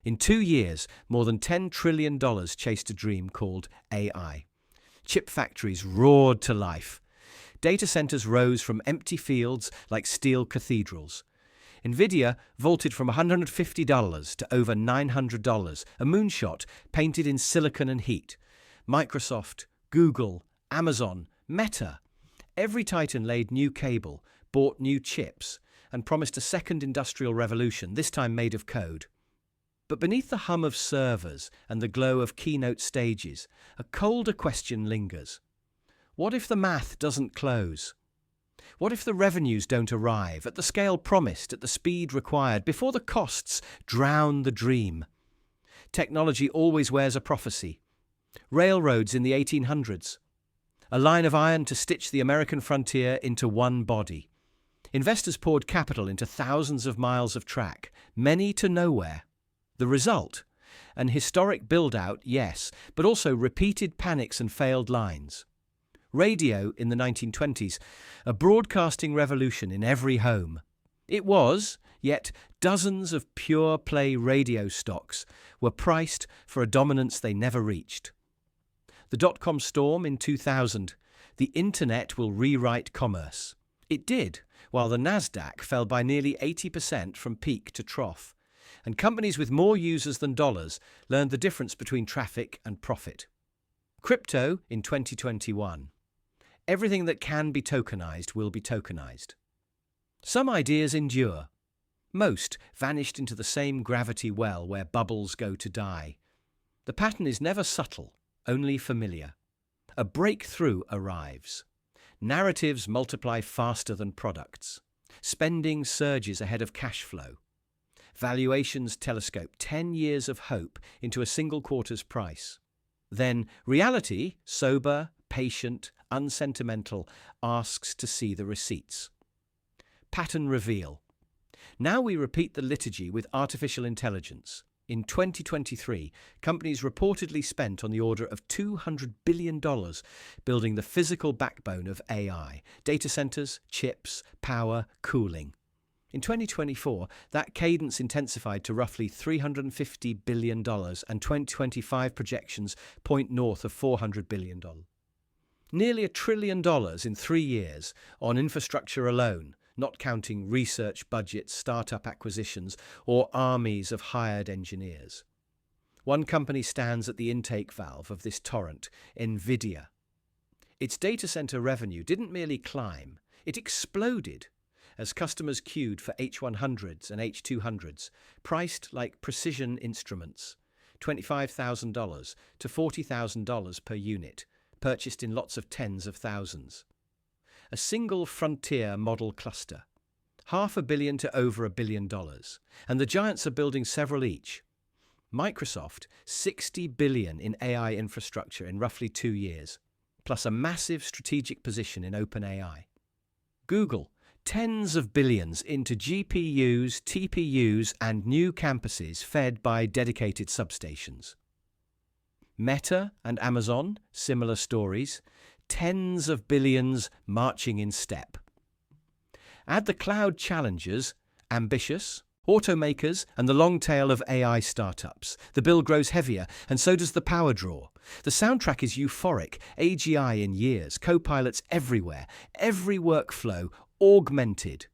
In 2 years, more than $10 trillion chased a dream called AI. Chip factories roared to life. Data centers rose from empty fields like steel cathedrals. NVIDIA vaulted from $150 to over $900, a moonshot painted in silicon and heat. Microsoft, Google, Amazon, Meta. Every titan laid new cable, bought new chips, and promised a second industrial revolution, this time made of code. But beneath the hum of servers and the glow of keynote stages, a colder question lingers. What if the math doesn't close? What if the revenues don't arrive at the scale promised, at the speed required, before the costs drown the dream? Technology always wears a prophecy. Railroads in the 1800s. A line of iron to stitch the American frontier into one body. Investors poured capital into thousands of miles of track, many to nowhere. The result? An historic build-out, yes, but also repeated panics and failed lines. Radio in the 1920s, a broadcasting revolution in every home. It was, yet dozens of pure-play radio stocks were priced for a dominance they never reached. The dot-com storm in 2000, the internet will rewrite commerce. It did, while the Nasdaq fell by nearly 80% from peak to trough. And companies with more users than dollars learned the difference between traffic and profit. Crypto in 2021. Everything that can be tokenized will be tokenized. Some ideas endure. Most vanished into the same gravity well where bubbles go to die. The pattern is never subtle, only familiar. A breakthrough arrives. Narratives multiply faster than products. Spending surges ahead of cash flow. Valuations telescope 10 years of hope into a single quarter's price. Then reality, sober, patient, unsentimental, asks to see the receipts. Pattern reveal. Now we repeat the liturgy with artificial intelligence. In 2023, companies reportedly spent on the order of $200 billion building the physical backbone of AI, data centers, chips, power, cooling. In 2024, that cadence intensified to roughly $350 billion, and 2025 projections point north of $400 billion. Nearly $1 trillion in 3 years on infrastructure alone, not counting research budgets, startup acquisitions, or armies of hired engineers. One company stands at the intake valve of this torrent, NVIDIA. Its data center revenue didn't merely climb, it exploded as customers queued for H100s and H200s, priced like precision instruments, $25,000 to $40,000 per unit, purchased in lots of tens of thousands. A single frontier model cluster, $500 million to over $1 billion, and the giants are building several each. Microsoft, $60 billion in AI infrastructure in roughly 2 years, plus a massive strategic position in OpenAI. Google, tens of billions into GPUs, TPUs, and new campuses fed by dedicated substations. Meta and Amazon, similar stories, tens of billions marching in step. Add the cloud challengers, ambitious, automakers, and the long tail of AI startups. The bill grows heavier, and so does the power draw. The soundtrack is euphoric, AGI in years, co-pilots everywhere, every workflow augmented.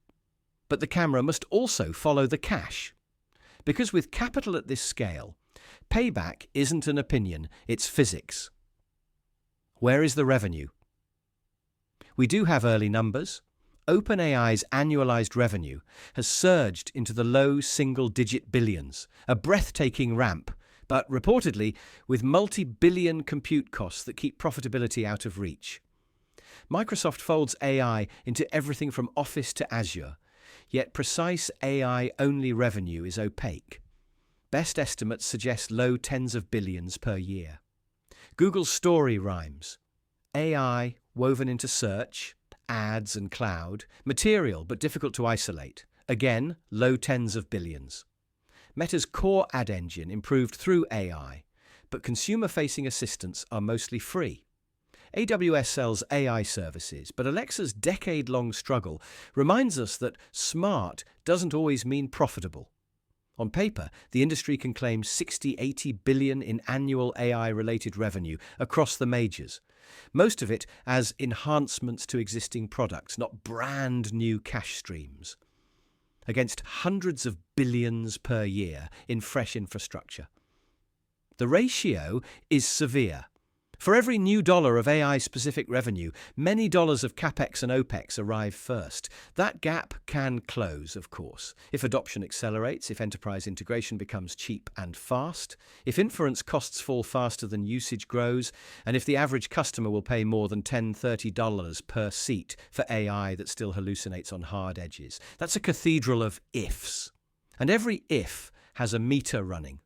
But the camera must also follow the cash. Because with capital at this scale, payback isn't an opinion, it's physics. Where is the revenue? We do have early numbers. OpenAI's annualized revenue has surged into the low single-digit billions, a breathtaking ramp, but reportedly with multi-billion compute costs that keep profitability out of reach. Microsoft folds AI into everything from Office to Azure, yet precise AI-only revenue is opaque. Best estimates suggest low tens of billions per year. Google's story rhymes. AI woven into search, ads and cloud, material but difficult to isolate. Again, low tens of billions. Meta's core ad engine improved through AI, but consumer-facing assistants are mostly free. AWS sells AI services, but Alexa's decade-long struggle reminds us that smart doesn't always mean profitable. On paper, the industry can claim 60–80 billion in annual AI-related revenue across the majors, most of it as enhancements to existing products, not brand new cash streams, against hundreds of billions per year in fresh infrastructure. The ratio is severe. For every new dollar of AI-specific revenue, many dollars of CapEx and OpEx arrive first. That gap can close, of course, if adoption accelerates, if enterprise integration becomes cheap and fast, if inference costs fall faster than usage grows, and if the average customer will pay more than $10–30 per seat for AI that still hallucinates on hard edges. That's a cathedral of ifs. And every if has a meter running.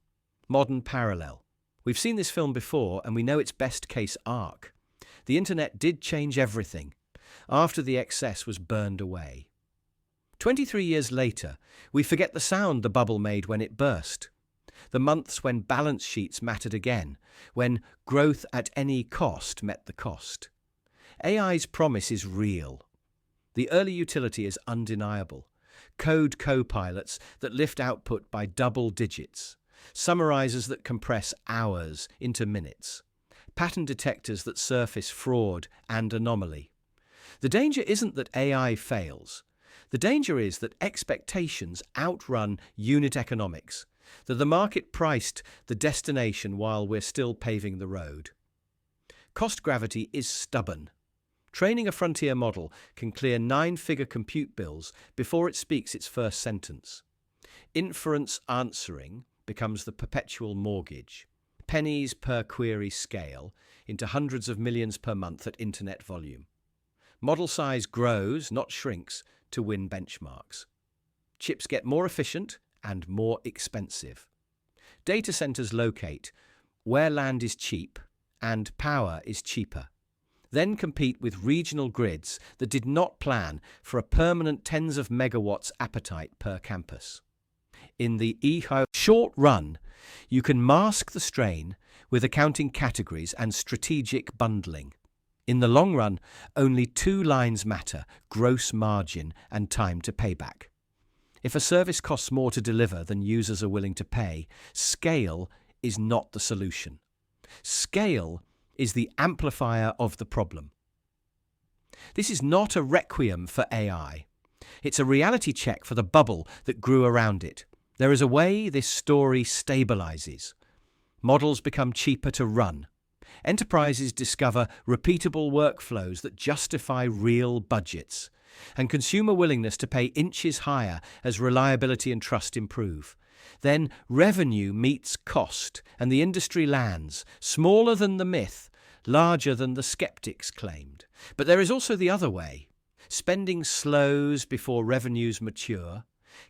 Modern parallel. We've seen this film before, and we know its best-case arc. The internet did change everything, after the excess was burned away. 23 years later, we forget the sound the bubble made when it burst. The months when balance sheets mattered again, when growth at any cost met the cost. AI's promise is real. The early utility is undeniable. Code co-pilots that lift output by double digits. Summarizers that compress hours into minutes, pattern detectors that surface fraud and anomaly. The danger isn't that AI fails. The danger is that expectations outrun unit economics, that the market priced the destination while we're still paving the road. Cost gravity is stubborn. Training a frontier model can clear 9-figure compute bills before it speaks its first sentence. Inference answering becomes the perpetual mortgage. Pennies per query scale into hundreds of millions per month at internet volume. Model size grows, not shrinks, to win benchmarks. Chips get more efficient and more expensive. Data centers locate where land is cheap and power is cheaper. Then compete with regional grids that did not plan for a permanent tens of megawatts appetite per campus. In the short run, you can mask the strain with accounting categories and strategic bundling. In the long run, only 2 lines matter: gross margin and time to payback. If a service costs more to deliver than users are willing to pay, scale is not the solution. Scale is the amplifier of the problem. This is not a requiem for AI. It's a reality check for the bubble that grew around it. There is a way this story stabilizes. Models become cheaper to run. Enterprises discover repeatable workflows that justify real budgets. And consumer willingness to pay inches higher as reliability and trust improve. Then revenue meets cost, and the industry lands, smaller than the myth, larger than the skeptics claimed. But there is also the other way. Spending slows before revenues mature.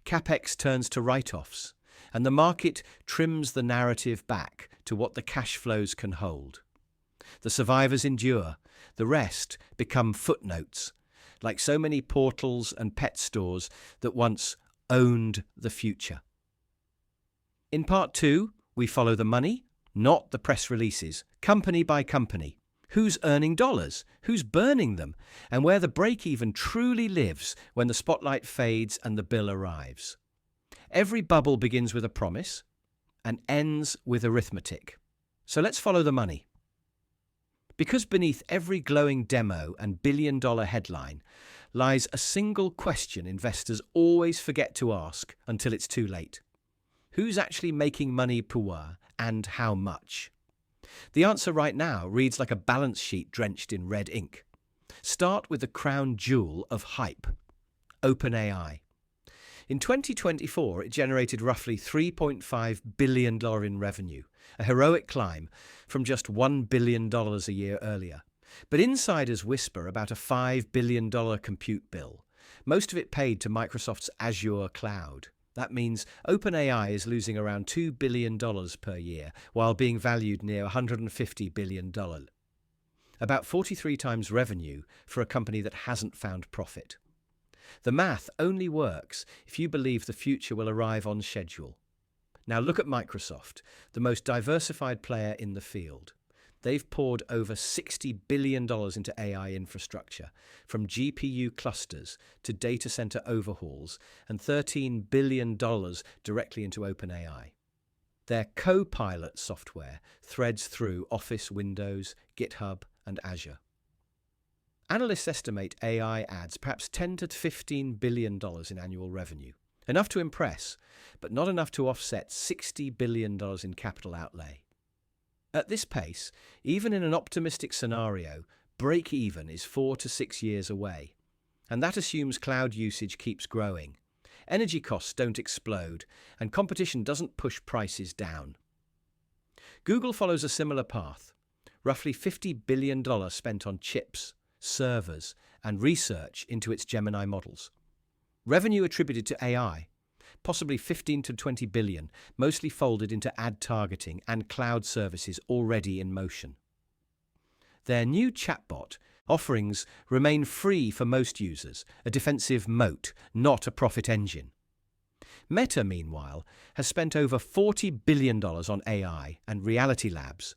CapEx turns to write-offs, and the market trims the narrative back to what the cash flows can hold. The survivors endure, the rest become footnotes, like so many portals and pet stores that once owned the future. In part 2, we follow the money, not the press releases, company by company. Who's earning dollars, who's burning them, and where the break-even truly lives when the spotlight fades and the bill arrives. Every bubble begins with a promise and ends with arithmetic. So let's follow the money. Because beneath every glowing demo and billion-dollar headline lies a single question investors always forget to ask until it's too late. Who's actually making money per hour and how much? The answer right now reads like a balance sheet drenched in red ink. Start with the crown jewel of hype, OpenAI. In 2024, it generated roughly $3.5 billion in revenue, a heroic climb from just $1 billion a year earlier. But insiders whisper about a $5 billion compute bill, most of it paid to Microsoft's Azure cloud. That means OpenAI is losing around $2 billion per year, while being valued near $150 billion. About 43 times revenue for a company that hasn't found profit. The math only works if you believe the future will arrive on schedule. Now look at Microsoft, the most diversified player in the field. They've poured over $60 billion into AI infrastructure, from GPU clusters to data center overhauls, and $13 billion directly into OpenAI. Their Copilot software threads through Office, Windows, GitHub, and Azure. Analysts estimate AI adds perhaps $10 to $15 billion in annual revenue. Enough to impress, but not enough to offset $60 billion in capital outlay. At this pace, even in an optimistic scenario, break-even is 4 to 6 years away. And that assumes cloud usage keeps growing, energy costs don't explode, and competition doesn't push prices down. Google follows a similar path. Roughly $50 billion spent on chips, servers, and research into its Gemini models. Revenue attributed to AI, possibly 15 to 20 billion, mostly folded into ad targeting and cloud services already in motion. Their new chatbot offerings remain free for most users, a defensive moat, not a profit engine. Meta, meanwhile, has spent over $40 billion on AI and Reality Labs.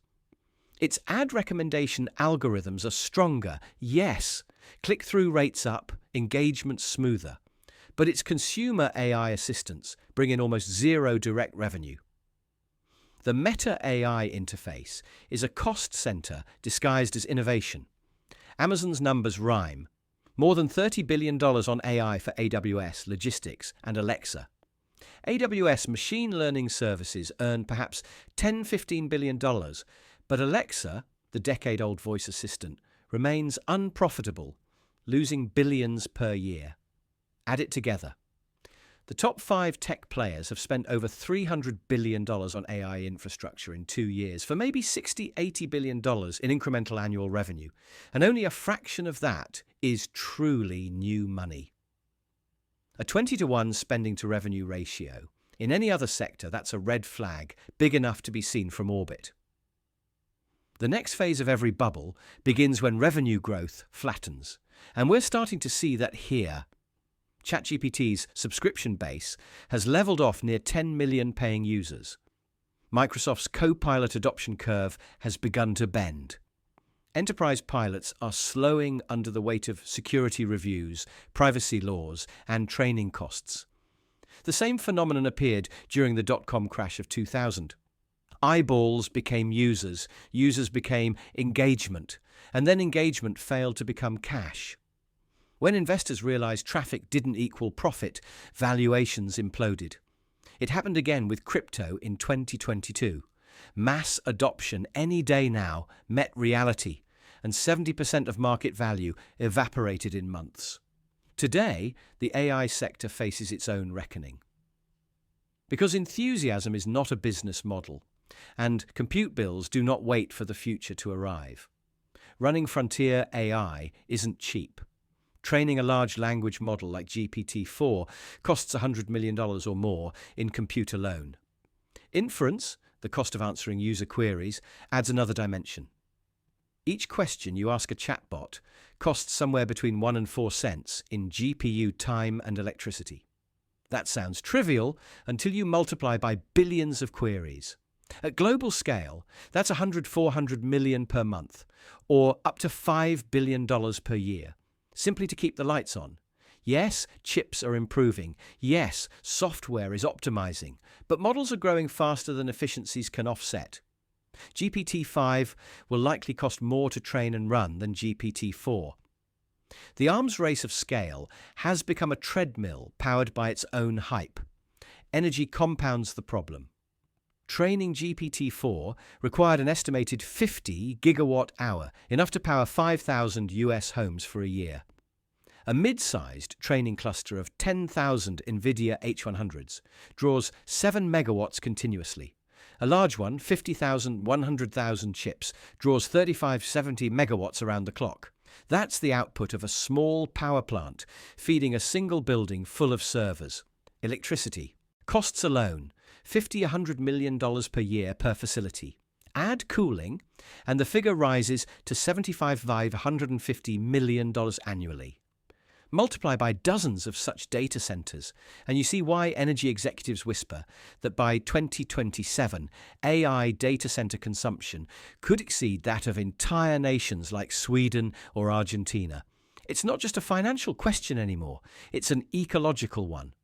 Its ad recommendation algorithms are stronger, yes, click-through rates up, engagement smoother, but its consumer AI assistants bring in almost zero direct revenue. The Meta AI interface is a cost center disguised as innovation. Amazon's numbers rhyme. More than $30 billion on AI for AWS, logistics, and Alexa. AWS machine learning services earn perhaps $10–15 billion, but Alexa, the decade-old voice assistant, remains unprofitable, losing billions per year. Add it together. The top 5 tech players have spent over $300 billion on AI infrastructure in 2 years for maybe $60–80 billion in incremental annual revenue, and only a fraction of that is truly new money. A 20-to-1 spending to revenue ratio. In any other sector, that's a red flag, big enough to be seen from orbit. The next phase of every bubble begins when revenue growth flattens, and we're starting to see that here. ChatGPT's subscription base has leveled off near 10 million paying users. Microsoft's Copilot adoption curve has begun to bend. Enterprise pilots are slowing under the weight of security reviews, privacy laws, and training costs. The same phenomenon appeared during the dot-com crash of 2000. Eyeballs became users, users became engagement, and then engagement failed to become cash. When investors realized traffic didn't equal profit, valuations imploded. It happened again with crypto in 2022. Mass adoption any day now met reality, and 70% of market value evaporated in months. Today, the AI sector faces its own reckoning. Because enthusiasm is not a business model, and compute bills do not wait for the future to arrive. Running frontier AI isn't cheap. Training a large language model like GPT-4 costs $100 million or more in compute alone. Inference, the cost of answering user queries, adds another dimension. Each question you ask a chatbot costs somewhere between 1 and 4 cents in GPU time and electricity. That sounds trivial until you multiply by billions of queries. At global scale, that's $400–400 million per month, or up to $5 billion per year. Simply to keep the lights on. Yes, chips are improving. Yes, software is optimizing. But models are growing faster than efficiencies can offset. GPT-5 will likely cost more to train and run than GPT-4. The arms race of scale has become a treadmill powered by its own hype. Energy compounds the problem. Training GPT-4 required an estimated 50 gigawatt-hour, enough to power 5,000 US homes for a year. A mid-sized training cluster of 10,000 NVIDIA H100s draws 7 megawatts continuously. A large one, 50,000, 100,000 chips, draws 35–70 megawatts around the clock. That's the output of a small power plant feeding a single building full of servers. Electricity. Costs alone, $50–100 million per year per facility. Add cooling, and the figure rises to $75–150 million annually. Multiply by dozens of such data centers, and you see why energy executives whisper that by 2027, AI data center consumption could exceed that of entire nations like Sweden or Argentina. It's not just a financial question anymore, it's an ecological one.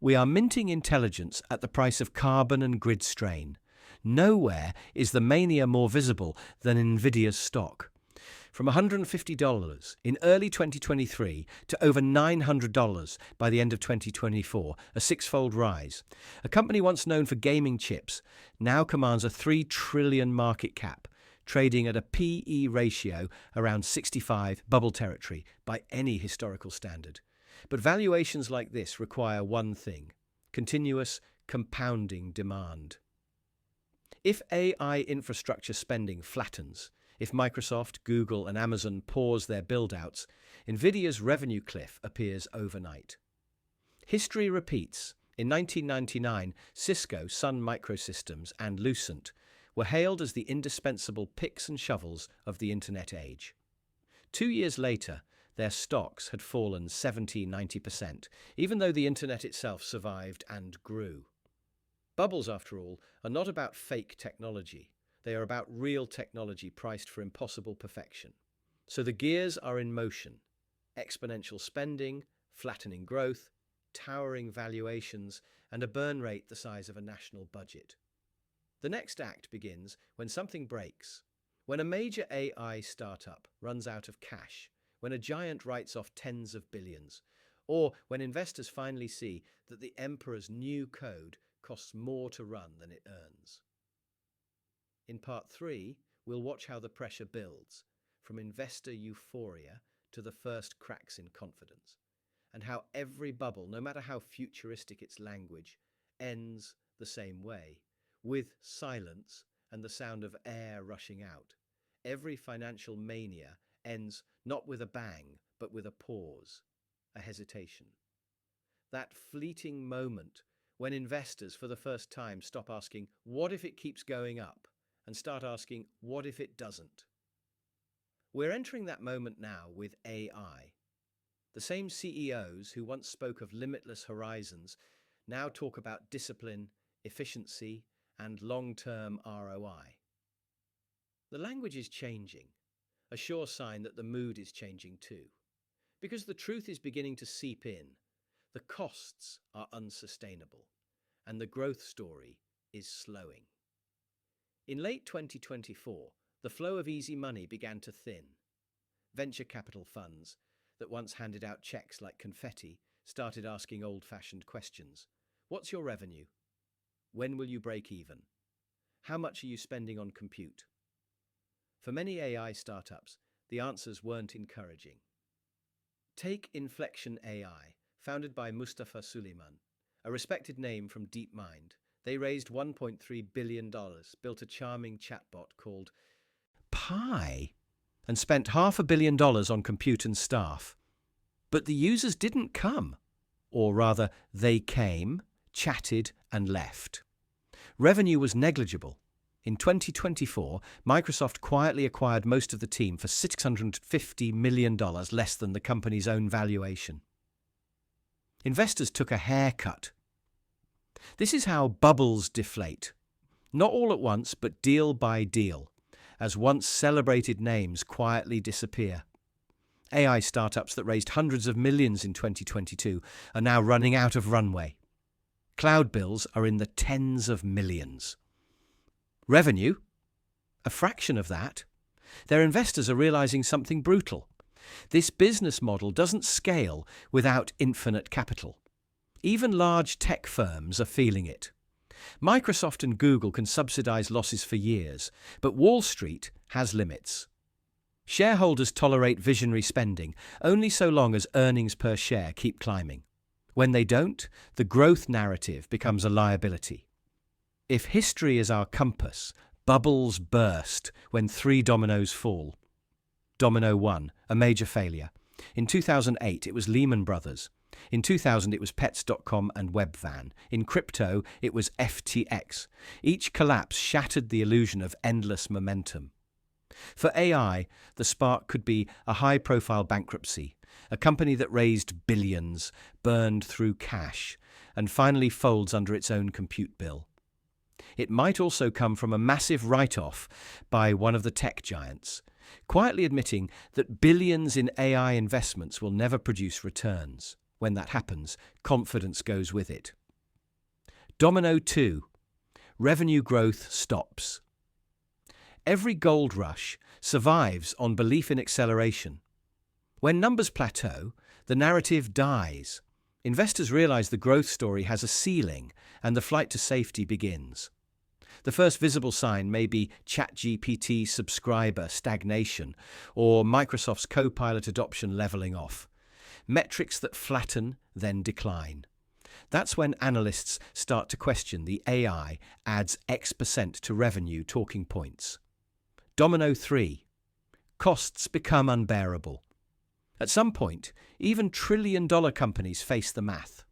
We are minting intelligence at the price of carbon and grid strain. Nowhere is the mania more visible than NVIDIA's stock. From $150 in early 2023 to over $900 by the end of 2024, a six-fold rise. A company once known for gaming chips now commands a $3 trillion market cap, trading at a PE ratio around 65, bubble territory by any historical standard. But valuations like this require one thing: continuous compounding demand. If AI infrastructure spending flattens, if Microsoft, Google, and Amazon pause their build-outs, NVIDIA's revenue cliff appears overnight. History repeats. In 1999, Cisco, Sun Microsystems, and Lucent were hailed as the indispensable picks and shovels of the Internet age. 2 years later, their stocks had fallen 70–90%, even though the Internet itself survived and grew. Bubbles, after all, are not about fake technology. They are about real technology priced for impossible perfection. So the gears are in motion: exponential spending, flattening growth, towering valuations, and a burn rate the size of a national budget. The next act begins when something breaks, when a major AI startup runs out of cash, when a giant writes off tens of billions, or when investors finally see that the emperor's new code costs more to run than it earns. In Part 3, we'll watch how the pressure builds, from investor euphoria to the first cracks in confidence, and how every bubble, no matter how futuristic its language, ends the same way, with silence and the sound of air rushing out. Every financial mania ends not with a bang, but with a pause, a hesitation. That fleeting moment when investors, for the first time, stop asking, "What if it keeps going up?" and start asking, "What if it doesn't?" We're entering that moment now with AI. The same CEOs who once spoke of limitless horizons now talk about discipline, efficiency, and long-term ROI. The language is changing, a sure sign that the mood is changing too. Because the truth is beginning to seep in. The costs are unsustainable, and the growth story is slowing. In late 2024, the flow of easy money began to thin. Venture capital funds that once handed out checks like confetti started asking old-fashioned questions. What's your revenue? When will you break even? How much are you spending on compute? For many AI startups, the answers weren't encouraging. Take Inflection AI, founded by Mustafa Suleyman, a respected name from DeepMind. They raised $1.3 billion, built a charming chatbot called Pi, and spent $500 million on compute and staff. But the users didn't come. Or rather, they came, chatted, and left. Revenue was negligible. In 2024, Microsoft quietly acquired most of the team for $650 million less than the company's own valuation. Investors took a haircut. This is how bubbles deflate. Not all at once, but deal by deal, as once celebrated names quietly disappear. AI startups that raised hundreds of millions in 2022 are now running out of runway. Cloud bills are in the tens of millions. Revenue? A fraction of that. Their investors are realizing something brutal. This business model doesn't scale without infinite capital. Even large tech firms are feeling it. Microsoft and Google can subsidize losses for years, but Wall Street has limits. Shareholders tolerate visionary spending only so long as earnings per share keep climbing. When they don't, the growth narrative becomes a liability. If history is our compass, bubbles burst when 3 dominoes fall. Domino 1, a major failure. In 2008, it was Lehman Brothers. In 2000, it was Pets.com and Webvan. In crypto, it was FTX. Each collapse shattered the illusion of endless momentum. For AI, the spark could be a high-profile bankruptcy, a company that raised billions, burned through cash, and finally folds under its own compute bill. It might also come from a massive write-off by one of the tech giants, quietly admitting that billions in AI investments will never produce returns. When that happens, confidence goes with it. Domino 2. Revenue growth stops. Every gold rush survives on belief in acceleration. When numbers plateau, the narrative dies. Investors realize the growth story has a ceiling and the flight to safety begins. The first visible sign may be ChatGPT subscriber stagnation or Microsoft's Copilot adoption leveling off. Metrics that flatten, then decline. That's when analysts start to question the AI adds X% to revenue talking points. Domino 3. Costs become unbearable. At some point, even trillion-dollar companies face the math.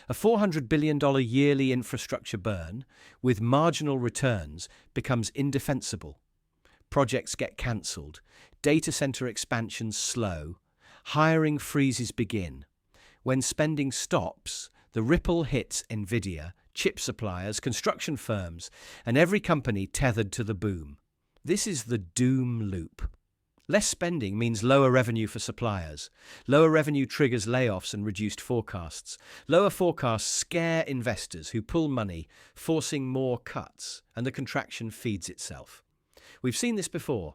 A $400 billion yearly infrastructure burn with marginal returns becomes indefensible. Projects get cancelled, data center expansions slow, hiring freezes begin. When spending stops, the ripple hits NVIDIA, chip suppliers, construction firms, and every company tethered to the boom. This is the doom loop. Less spending means lower revenue for suppliers. Lower revenue triggers layoffs and reduced forecasts. Lower forecasts scare investors who pull money, forcing more cuts, and the contraction feeds itself. We've seen this before.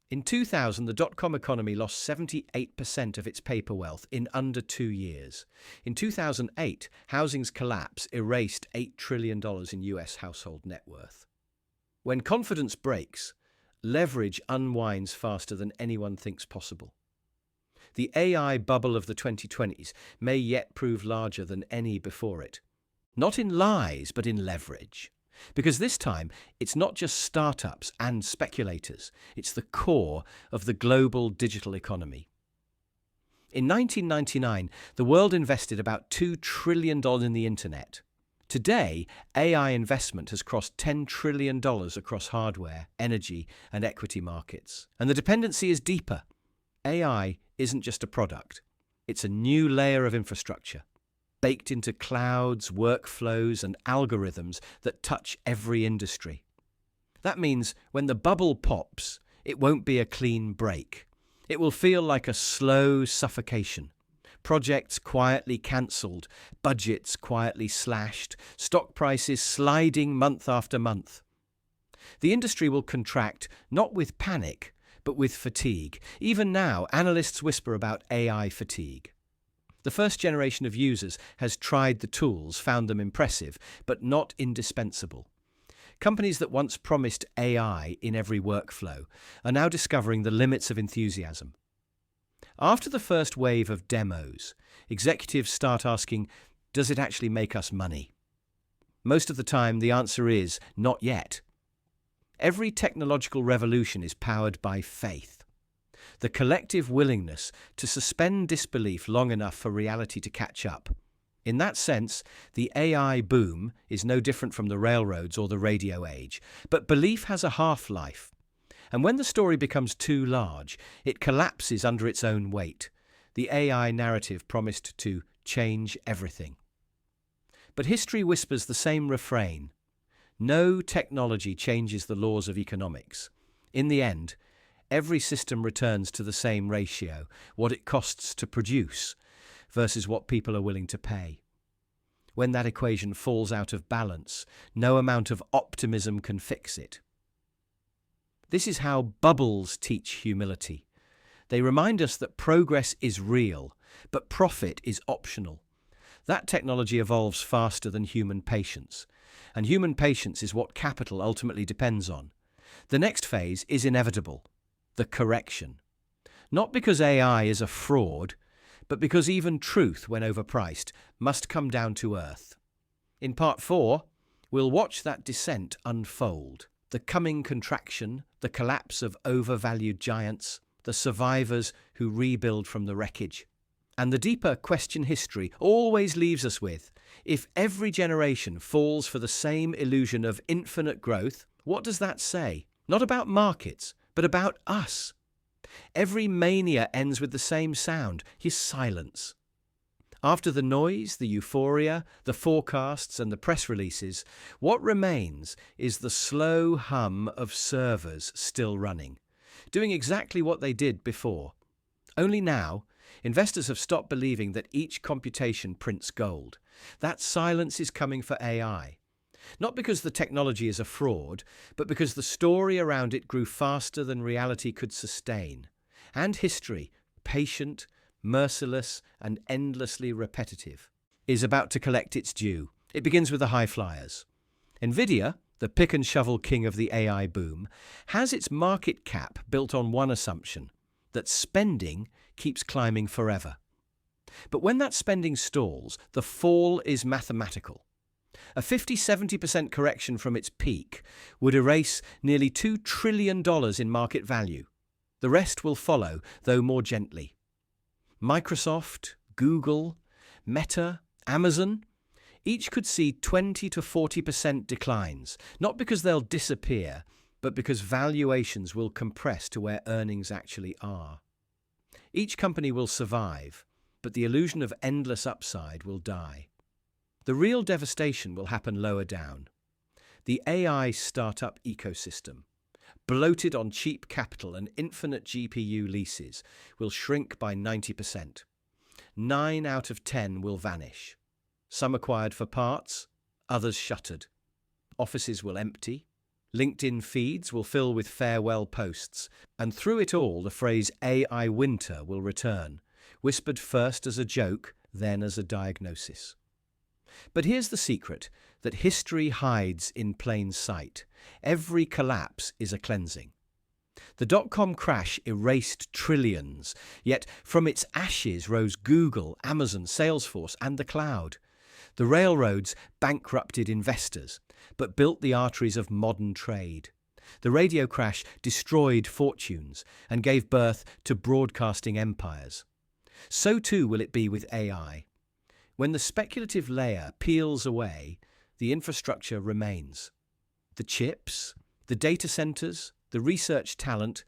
In 2000, the dot-com economy lost 78% of its paper wealth in under 2 years. In 2008, housing's collapse erased $8 trillion in US household net worth. When confidence breaks, leverage unwinds faster than anyone thinks possible. The AI bubble of the 2020s may yet prove larger than any before it. Not in lies, but in leverage. Because this time, it's not just startups and speculators, it's the core of the global digital economy. In 1999, the world invested about $2 trillion in the internet. Today, AI investment has crossed $10 trillion across hardware, energy, and equity markets. And the dependency is deeper. AI isn't just a product. It's a new layer of infrastructure, baked into clouds, workflows, and algorithms that touch every industry. That means when the bubble pops, it won't be a clean break. It will feel like a slow suffocation. Projects quietly cancelled, budgets quietly slashed, stock prices sliding month after month. The industry will contract not with panic, but with fatigue. Even now, analysts whisper about AI fatigue. The first generation of users has tried the tools, found them impressive, but not indispensable. Companies that once promised AI in every workflow are now discovering the limits of enthusiasm. After the first wave of demos, executives start asking, does it actually make us money? Most of the time, the answer is, not yet. Every technological revolution is powered by faith. The collective willingness to suspend disbelief long enough for reality to catch up. In that sense, the AI boom is no different from the railroads or the radio age, but belief has a half-life. And when the story becomes too large, it collapses under its own weight. The AI narrative promised to change everything. But history whispers the same refrain. No technology changes the laws of economics. In the end, every system returns to the same ratio, what it costs to produce versus what people are willing to pay. When that equation falls out of balance, no amount of optimism can fix it. This is how bubbles teach humility. They remind us that progress is real, but profit is optional. That technology evolves faster than human patience, and human patience is what capital ultimately depends on. The next phase is inevitable. The correction. Not because AI is a fraud, but because even truth, when overpriced, must come down to earth. In Part 4, we'll watch that descent unfold. The coming contraction, the collapse of overvalued giants, the survivors who rebuild from the wreckage. And the deeper question history always leaves us with, if every generation falls for the same illusion of infinite growth, what does that say? Not about markets, but about us. Every mania ends with the same sound, his silence. After the noise, the euphoria, the forecasts, and the press releases, what remains is the slow hum of servers still running, doing exactly what they did before. Only now, investors have stopped believing that each computation prints gold. That silence is coming for AI. Not because the technology is a fraud, but because the story around it grew faster than reality could sustain. And history, patient, merciless, and endlessly repetitive, is about to collect its due. It begins with the high flyers. NVIDIA, the pick-and-shovel king of the AI boom, has its market cap built on one assumption, that spending keeps climbing forever. But when that spending stalls, the fall is mathematical. A 50–70% correction from its peak would erase nearly $2 trillion in market value. The rest will follow, though more gently. Microsoft, Google, Meta, Amazon, each could see 20–40% declines, not because they'll disappear, but because valuations will compress to where earnings actually are. Each company will survive, but the illusion of endless upside will die. The real devastation will happen lower down. The AI startup ecosystem, bloated on cheap capital and infinite GPU leases, will shrink by 90%. 9 out of 10 will vanish. Some acquired for parts, others shuttered. Offices will empty. LinkedIn feeds will fill with farewell posts, and through it all the phrase AI winter will return, whispered first as a joke, then as a diagnosis. But here's the secret that history hides in plain sight. Every collapse is a cleansing. The dot-com crash erased trillions, yet from its ashes rose Google, Amazon, Salesforce, and the cloud. The railroads bankrupted investors, but built the arteries of modern trade. The radio crash destroyed fortunes and gave birth to broadcasting empires. So too will it be with AI. When the speculative layer peels away, the infrastructure remains. The chips, the data centers, the research talent,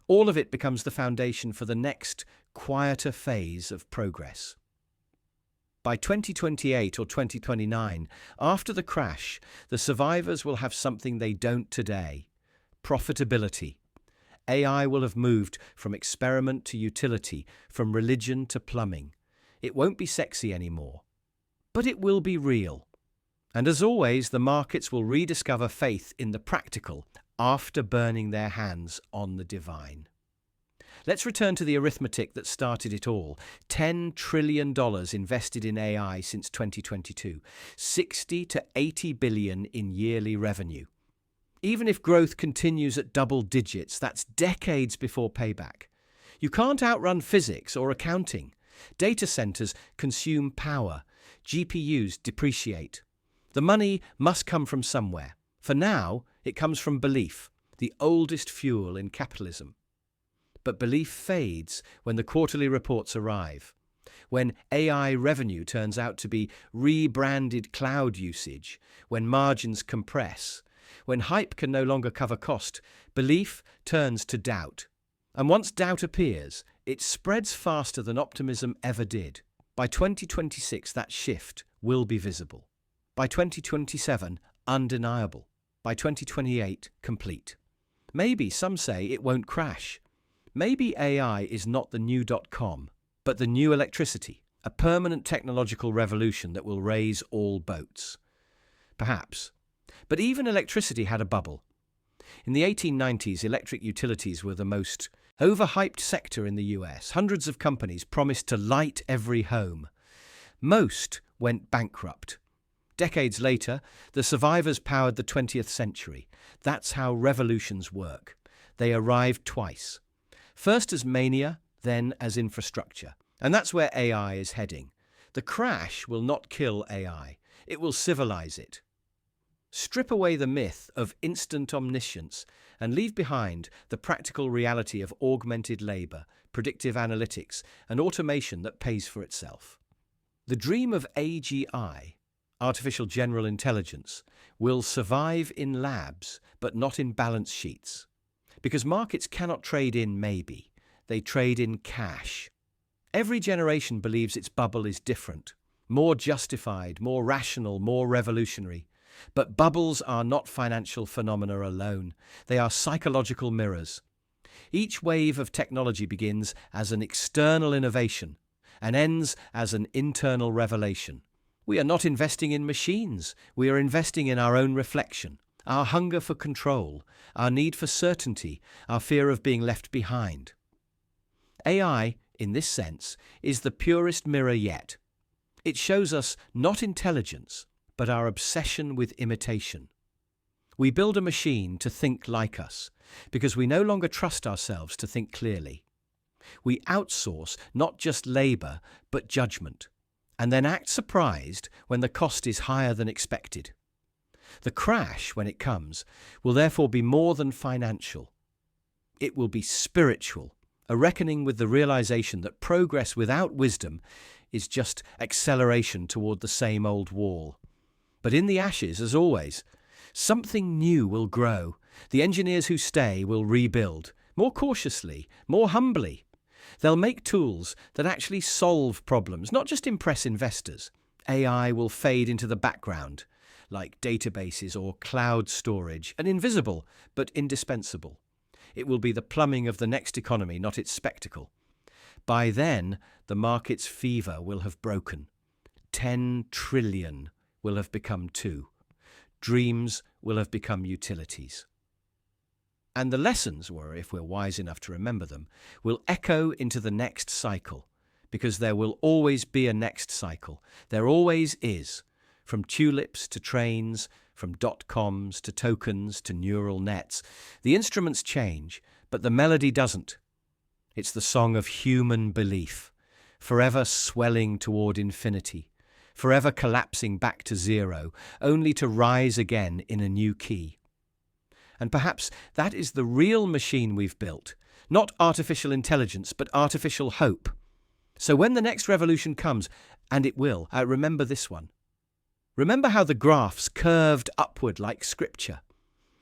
all of it becomes the foundation for the next, quieter phase of progress. By 2028 or 2029, after the crash, the survivors will have something they don't today: profitability. AI will have moved from experiment to utility, from religion to plumbing. It won't be sexy anymore, but it will be real. And as always, the markets will rediscover faith in the practical after burning their hands on the divine. Let's return to the arithmetic that started it all. $10 trillion invested in AI since 2022, 60 to 80 billion in yearly revenue. Even if growth continues at double digits, that's decades before payback. You can't outrun physics or accounting. Data centers consume power. GPUs depreciate. The money must come from somewhere. For now, it comes from belief, the oldest fuel in capitalism. But belief fades when the quarterly reports arrive, when AI revenue turns out to be rebranded cloud usage, when margins compress, when hype can no longer cover cost. Belief turns to doubt. And once doubt appears, it spreads faster than optimism ever did. By 2026, that shift will be visible. By 2027, undeniable. By 2028, complete. Maybe some say it won't crash. Maybe AI is not the new .com, but the new electricity, a permanent technological revolution that will raise all boats. Perhaps. But even electricity had a bubble. In the 1890s, electric utilities were the most overhyped sector in the US. Hundreds of companies promised to light every home. Most went bankrupt. Decades later, the survivors powered the 20th century. That's how revolutions work. They arrived twice. First as mania, then as infrastructure. And that's where AI is heading. The crash will not kill AI. It will civilize it. Strip away the myth of instant omniscience and leave behind the practical reality of augmented labor, predictive analytics, and automation that pays for itself. The dream of AGI, artificial general intelligence, will survive in labs, but not in balance sheets. Because markets cannot trade in maybe. They trade in cash. Every generation believes its bubble is different, more justified, more rational, more revolutionary. But bubbles are not financial phenomena alone. They are psychological mirrors. Each wave of technology begins as an external innovation and ends as an internal revelation. We are not investing in machines. We are investing in our own reflection, our hunger for control, our need for certainty, our fear of being left behind. AI, in this sense, is the purest mirror yet. It shows us not intelligence, but our obsession with imitation. We build a machine to think like us, because we no longer trust ourselves to think clearly. We outsource not just labor, but judgment, and then act surprised when the cost is higher than expected. The crash, when it comes, will therefore be more than financial. It will be spiritual, a reckoning with the realization that progress without wisdom is just acceleration toward the same old wall. But in the ashes, as always, something new will grow. The engineers who stay will rebuild, more cautiously, more humbly. They'll make tools that actually solve problems, not just impress investors. AI will fade into the background, like databases or cloud storage, and invisible, but indispensable. It will be the plumbing of the next economy, not its spectacle. By then, the market's fever will have broken. 10 trillion will have become 2. Dreams will have become utilities. And the lessons were, if we're wise enough to remember them, will echo into the next cycle, because there will always be a next cycle. There always is, from tulips to trains, from dot-coms to tokens to neural nets. The instruments change, but the melody doesn't. It's the song of human belief, forever swelling toward infinity, forever collapsing back to zero, only to rise again in a new key. And perhaps that is the real machine we've built, not artificial intelligence, but artificial hope. So when the next revolution comes, and it will, remember this one. Remember how the graphs curved upward like scripture.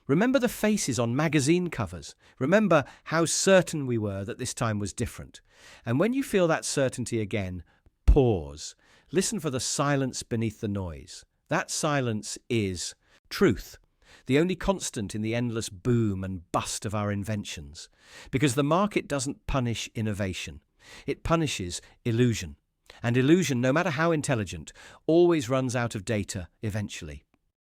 Remember the faces on magazine covers. Remember how certain we were that this time was different. And when you feel that certainty again, pause. Listen for the silence beneath the noise. That silence is truth, the only constant in the endless boom and bust of our inventions. Because the market doesn't punish innovation. It punishes illusion. And illusion, no matter how intelligent, always runs out of data eventually.